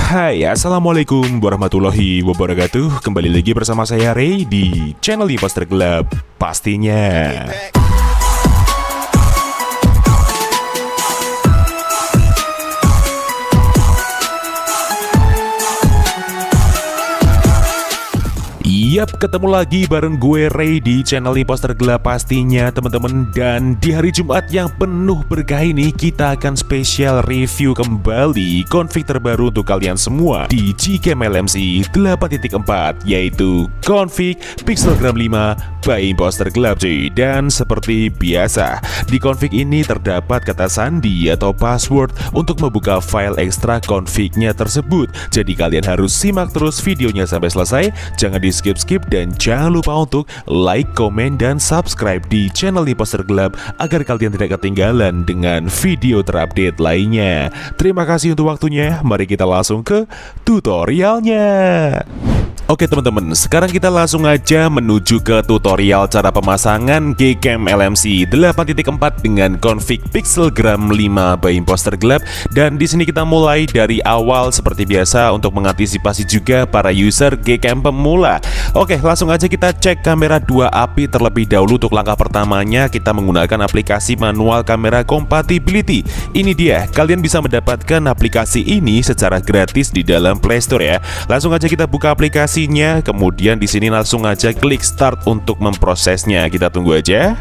Hai, assalamualaikum warahmatullahi wabarakatuh. Kembali lagi bersama saya Ray di channel Imposter Club pastinya. Yap, ketemu lagi bareng gue Ray di channel Imposter Gelap pastinya teman-teman. Dan di hari Jumat yang penuh berkah ini kita akan spesial review kembali config terbaru untuk kalian semua di Gcam LMC 8.4, yaitu config Pixelgram 5 by Imposter Gelap cuy. Dan seperti biasa, di config ini terdapat kata sandi atau password untuk membuka file ekstra config-nya tersebut. Jadi kalian harus simak terus videonya sampai selesai, jangan di skip dan jangan lupa untuk like, komen, dan subscribe di channel Imposter Gelap agar kalian tidak ketinggalan dengan video terupdate lainnya. Terima kasih untuk waktunya, mari kita langsung ke tutorialnya. Oke teman-teman, sekarang kita langsung aja menuju ke tutorial cara pemasangan Gcam LMC 8.4 dengan config Pixelgram 5 by Imposter Gelap. Dan di sini kita mulai dari awal seperti biasa untuk mengantisipasi juga para user Gcam pemula. Oke, langsung aja kita cek kamera 2 API terlebih dahulu. Untuk langkah pertamanya kita menggunakan aplikasi manual kamera compatibility. Ini dia, kalian bisa mendapatkan aplikasi ini secara gratis di dalam Play Store ya. Langsung aja kita buka aplikasi, kemudian di sini langsung aja klik start untuk memprosesnya. Kita tunggu aja.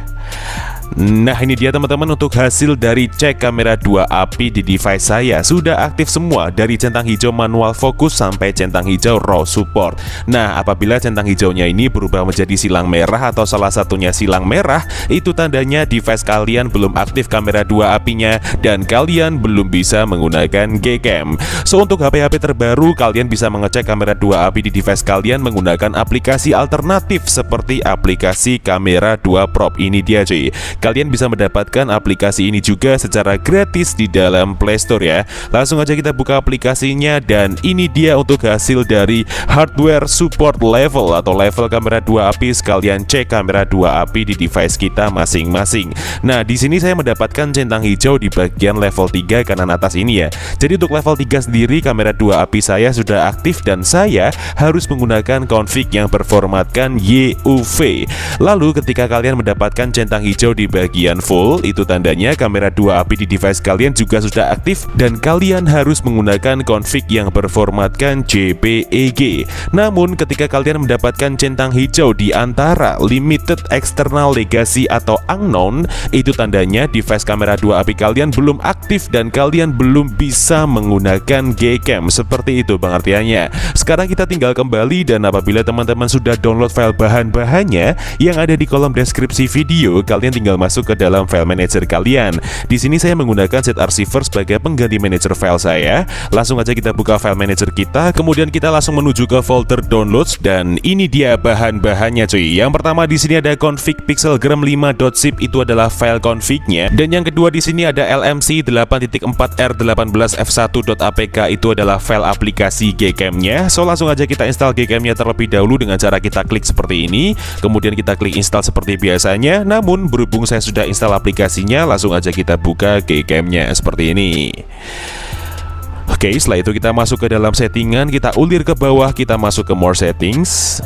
Nah, ini dia teman-teman untuk hasil dari cek kamera 2 API di device saya. Sudah aktif semua dari centang hijau manual fokus sampai centang hijau raw support. Nah, apabila centang hijaunya ini berubah menjadi silang merah atau salah satunya silang merah, itu tandanya device kalian belum aktif kamera 2 API-nya dan kalian belum bisa menggunakan Gcam. So, untuk HP-HP terbaru kalian bisa mengecek kamera 2 API di device kalian menggunakan aplikasi alternatif seperti aplikasi kamera 2 Prop. Ini dia cuy. Kalian bisa mendapatkan aplikasi ini juga secara gratis di dalam Play Store ya. Langsung aja kita buka aplikasinya dan ini dia untuk hasil dari hardware support level atau level kamera 2 API. Sekalian cek kamera 2 API di device kita masing-masing. Nah, di sini saya mendapatkan centang hijau di bagian level 3 kanan atas ini ya. Jadi untuk level 3 sendiri kamera 2 API saya sudah aktif dan saya harus menggunakan config yang berformatkan YUV. Lalu ketika kalian mendapatkan centang hijau di bagian full, itu tandanya kamera 2 API di device kalian juga sudah aktif dan kalian harus menggunakan config yang berformatkan JPEG. Namun ketika kalian mendapatkan centang hijau di antara limited, external, legacy, atau unknown, itu tandanya device kamera 2 API kalian belum aktif dan kalian belum bisa menggunakan Gcam. Seperti itu pengertiannya. Sekarang kita tinggal kembali dan apabila teman-teman sudah download file bahan-bahannya yang ada di kolom deskripsi video, kalian tinggal masuk ke dalam file manager kalian. Di sini saya menggunakan set receiver sebagai pengganti manager file saya. Langsung aja kita buka file manager kita, kemudian kita langsung menuju ke folder downloads dan ini dia bahan-bahannya cuy. Yang pertama di sini ada config pixelgram 5.zip, itu adalah file config-nya. Dan yang kedua di sini ada LMC 8.4R18f1.apk, itu adalah file aplikasi Gcam-nya. So langsung aja kita install Gcam-nya terlebih dahulu dengan cara kita klik seperti ini. Kemudian kita klik install seperti biasanya. Namun berhubung saya sudah install aplikasinya, langsung aja kita buka Gcam-nya seperti ini. Oke, setelah itu kita masuk ke dalam settingan, kita ulir ke bawah, kita masuk ke more settings.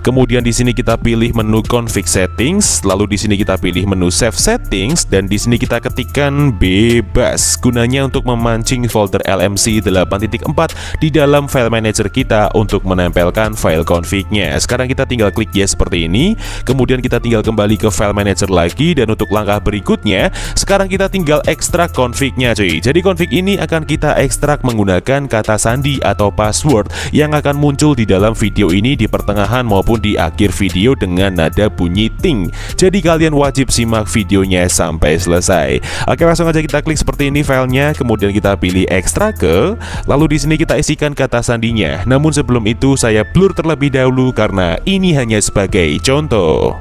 Kemudian di sini kita pilih menu config settings, lalu di sini kita pilih menu save settings dan di sini kita ketikkan bebas, gunanya untuk memancing folder LMC 8.4 di dalam file manager kita untuk menempelkan file config-nya. Sekarang kita tinggal klik yes seperti ini, kemudian kita tinggal kembali ke file manager lagi dan untuk langkah berikutnya sekarang kita tinggal ekstrak config-nya cuy. Jadi config ini akan kita ekstrak menggunakan kata sandi atau password yang akan muncul di dalam video ini di pertengahan maupun di akhir video dengan nada bunyi ting. Jadi kalian wajib simak videonya sampai selesai. Oke, langsung aja kita klik seperti ini filenya, kemudian kita pilih ekstrak ke, lalu di sini kita isikan kata sandinya. Namun sebelum itu saya blur terlebih dahulu karena ini hanya sebagai contoh.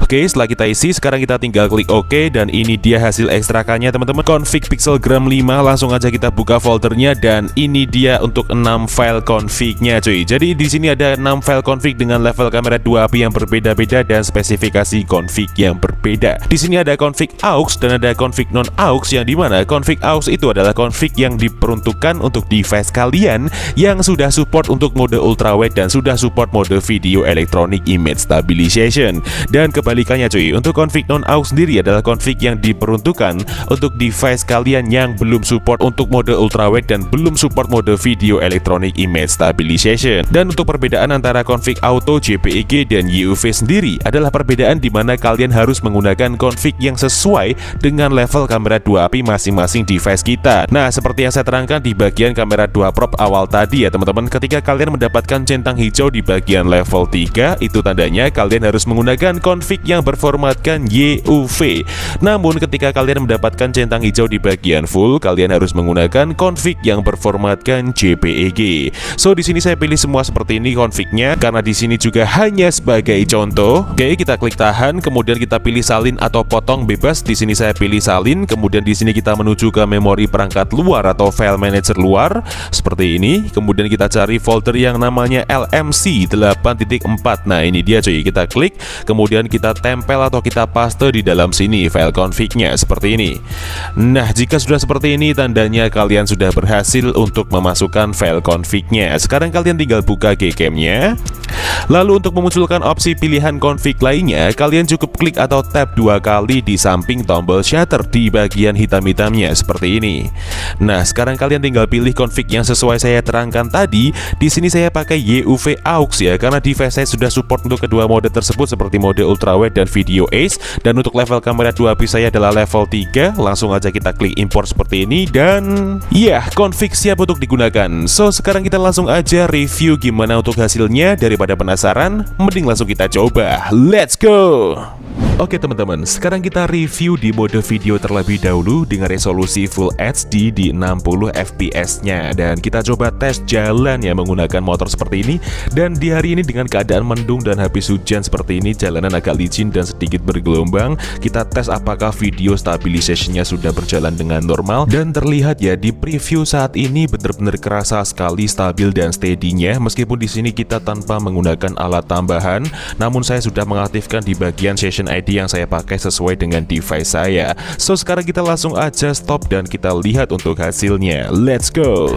Oke, setelah kita isi, sekarang kita tinggal klik OK, dan ini dia hasil ekstrakannya teman-teman. Config Pixelgram 5, langsung aja kita buka foldernya, dan ini dia untuk 6 file config-nya cuy. Jadi di sini ada 6 file config dengan level kamera 2 API yang berbeda-beda dan spesifikasi config yang berbeda. Di sini ada config aux dan ada config non aux, yang dimana config aux itu adalah config yang diperuntukkan untuk device kalian yang sudah support untuk mode ultrawide dan sudah support mode video electronic image stabilization. Dan kebalikannya cuy, untuk config non aux sendiri adalah config yang diperuntukkan untuk device kalian yang belum support untuk mode ultrawide dan belum support mode video electronic image stabilization. Dan untuk perbedaan antara config auto, JPEG, dan YUV sendiri adalah perbedaan di mana kalian harus menggunakan config yang sesuai dengan level kamera 2 API masing-masing device kita. Nah, seperti yang saya terangkan di bagian kamera 2 prop awal tadi ya teman-teman, ketika kalian mendapatkan centang hijau di bagian level 3, itu tandanya kalian harus menggunakan config yang berformatkan YUV. Namun ketika kalian mendapatkan centang hijau di bagian full, kalian harus menggunakan config yang berformatkan JPEG. So di sini saya pilih semua seperti ini confignya karena di sini juga hanya sebagai contoh. Oke, kita klik tahan, kemudian kita pilih salin atau potong bebas. Di sini saya pilih salin, kemudian di sini kita menuju ke memori perangkat luar atau file manager luar seperti ini. Kemudian kita cari folder yang namanya LMC 8.4. Nah, ini dia cuy, kita klik, kemudian kita tempel atau kita paste di dalam sini file config-nya seperti ini. Nah, jika sudah seperti ini tandanya kalian sudah berhasil untuk memasukkan file config-nya. Sekarang kalian tinggal buka Gcam-nya. Lalu untuk memunculkan opsi pilihan config lainnya, kalian cukup klik atau tap 2 kali di samping tombol shutter di bagian hitam-hitamnya seperti ini. Nah, sekarang kalian tinggal pilih config yang sesuai saya terangkan tadi. Di sini saya pakai YUV aux ya, karena device saya sudah support untuk kedua mode tersebut seperti mode ultrawide dan video ace. Dan untuk level kamera 2 API saya adalah level 3. Langsung aja kita klik import seperti ini, dan ya, config siap untuk digunakan. So, sekarang kita langsung aja review gimana untuk hasilnya. Daripada penasaran, mending langsung kita coba. Let's go! Oke teman-teman, sekarang kita review di mode video terlebih dahulu dengan resolusi Full HD di 60 fps-nya. Dan kita coba tes jalan ya menggunakan motor seperti ini. Dan di hari ini dengan keadaan mendung dan habis hujan seperti ini, jalanan agak licin dan sedikit bergelombang. Kita tes apakah video stabilization-nya sudah berjalan dengan normal. Dan terlihat ya di preview saat ini benar-benar kerasa sekali stabil dan steady-nya. Meskipun di sini kita tanpa menggunakan alat tambahan, namun saya sudah mengaktifkan di bagian session ID yang saya pakai sesuai dengan device saya. So, sekarang kita langsung aja stop dan kita lihat untuk hasilnya. Let's go!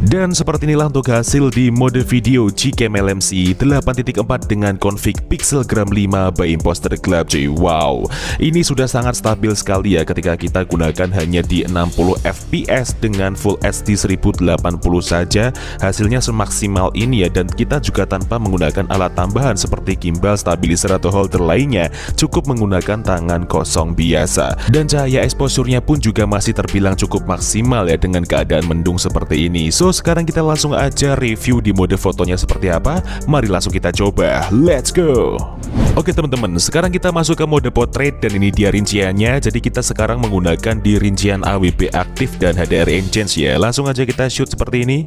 Dan seperti inilah untuk hasil di mode video Gcam LMC 8.4 dengan config Pixelgram 5 by Imposter Club cuy. Wow, ini sudah sangat stabil sekali ya ketika kita gunakan hanya di 60 fps dengan Full HD 1080 saja. Hasilnya semaksimal ini ya, dan kita juga tanpa menggunakan alat tambahan seperti gimbal, stabilizer atau holder lainnya, cukup menggunakan tangan kosong biasa. Dan cahaya exposure-nya pun juga masih terbilang cukup maksimal ya dengan keadaan mendung seperti ini. So, sekarang kita langsung aja review di mode fotonya seperti apa. Mari langsung kita coba. Let's go! Oke teman-teman, sekarang kita masuk ke mode portrait dan ini dia rinciannya. Jadi kita sekarang menggunakan di rincian AWP aktif dan HDR enhance ya. Langsung aja kita shoot seperti ini.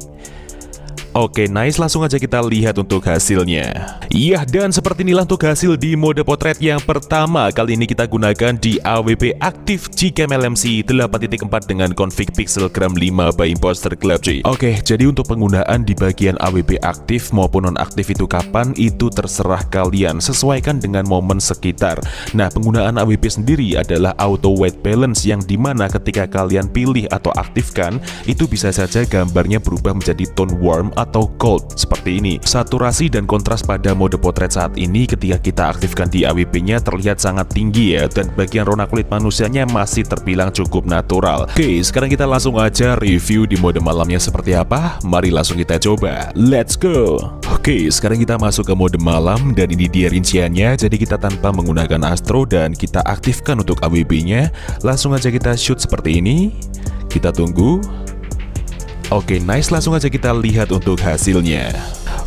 Oke, nice, langsung aja kita lihat untuk hasilnya. Iya, dan seperti inilah untuk hasil di mode potret yang pertama. Kali ini kita gunakan di AWP aktif Gcam LMC 8.4 dengan config Pixelgram 5 by Imposter Club cuy. Oke, jadi untuk penggunaan di bagian AWP aktif maupun nonaktif itu kapan, itu terserah kalian. Sesuaikan dengan momen sekitar. Nah, penggunaan AWP sendiri adalah auto white balance, yang dimana ketika kalian pilih atau aktifkan, itu bisa saja gambarnya berubah menjadi tone warm atau cold seperti ini. Saturasi dan kontras pada mode potret saat ini ketika kita aktifkan di AWP-nya terlihat sangat tinggi ya, dan bagian rona kulit manusianya masih terbilang cukup natural. Oke, sekarang kita langsung aja review di mode malamnya seperti apa. Mari langsung kita coba. Let's go! Oke, sekarang kita masuk ke mode malam dan ini dia rinciannya. Jadi kita tanpa menggunakan astro dan kita aktifkan untuk AWP-nya. Langsung aja kita shoot seperti ini. Kita tunggu. Oke, nice, langsung aja kita lihat untuk hasilnya.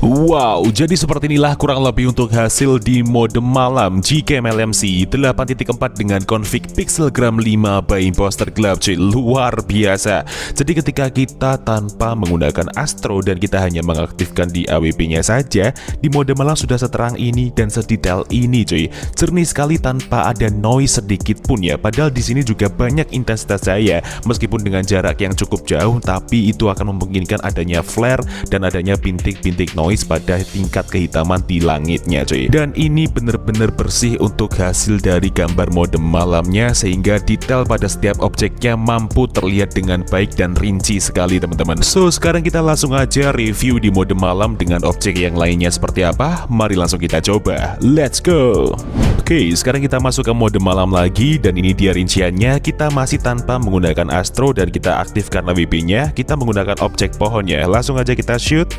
Wow, jadi seperti inilah kurang lebih untuk hasil di mode malam Gcam LMC 8.4 dengan config Pixelgram 5 by Imposter Club, cuy. Luar biasa. Jadi ketika kita tanpa menggunakan Astro dan kita hanya mengaktifkan di AWP-nya saja, di mode malam sudah seterang ini dan sedetail ini, cuy. Jernih sekali tanpa ada noise sedikit pun ya. Padahal di sini juga banyak intensitas cahaya, meskipun dengan jarak yang cukup jauh, tapi itu akan memungkinkan adanya flare dan adanya bintik-bintik noise pada tingkat kehitaman di langitnya, cuy. Dan ini bener-bener bersih untuk hasil dari gambar mode malamnya, sehingga detail pada setiap objeknya mampu terlihat dengan baik dan rinci sekali, teman-teman. So, sekarang kita langsung aja review di mode malam dengan objek yang lainnya seperti apa. Mari langsung kita coba. Let's go. Oke, sekarang kita masuk ke mode malam lagi, dan ini dia rinciannya. Kita masih tanpa menggunakan Astro dan kita aktifkan AWP-nya. Kita menggunakan objek pohonnya. Langsung aja kita shoot.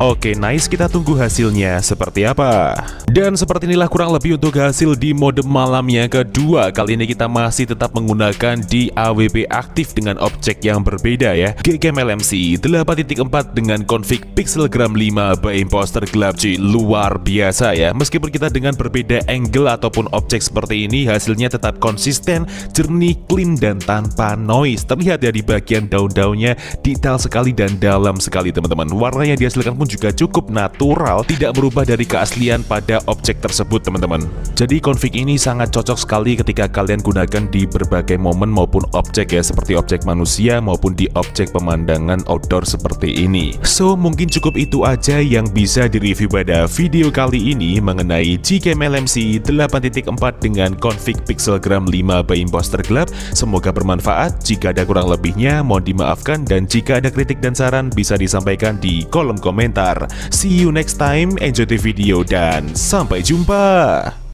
Oke, nice, kita tunggu hasilnya seperti apa. Dan seperti inilah kurang lebih untuk hasil di mode malam yang kedua. Kali ini kita masih tetap menggunakan di AWP aktif dengan objek yang berbeda ya. Gcam LMC 8.4 dengan config Pixelgram 5 by Imposter Club, cuy. Luar biasa ya. Meskipun kita dengan berbeda angle ataupun objek seperti ini, hasilnya tetap konsisten, jernih, clean, dan tanpa noise. Terlihat ya di bagian daun-daunnya, detail sekali dan dalam sekali, teman-teman. Warna yang dihasilkan pun juga cukup natural, tidak berubah dari keaslian pada objek tersebut, teman-teman. Jadi config ini sangat cocok sekali ketika kalian gunakan di berbagai momen maupun objek ya, seperti objek manusia maupun di objek pemandangan outdoor seperti ini. So, mungkin cukup itu aja yang bisa direview pada video kali ini mengenai Gcam LMC 8.4 dengan config Pixelgram 5 by Imposter Club. Semoga bermanfaat. Jika ada kurang lebihnya mohon dimaafkan, dan jika ada kritik dan saran bisa disampaikan di kolom komentar. See you next time, enjoy the video, dan sampai jumpa.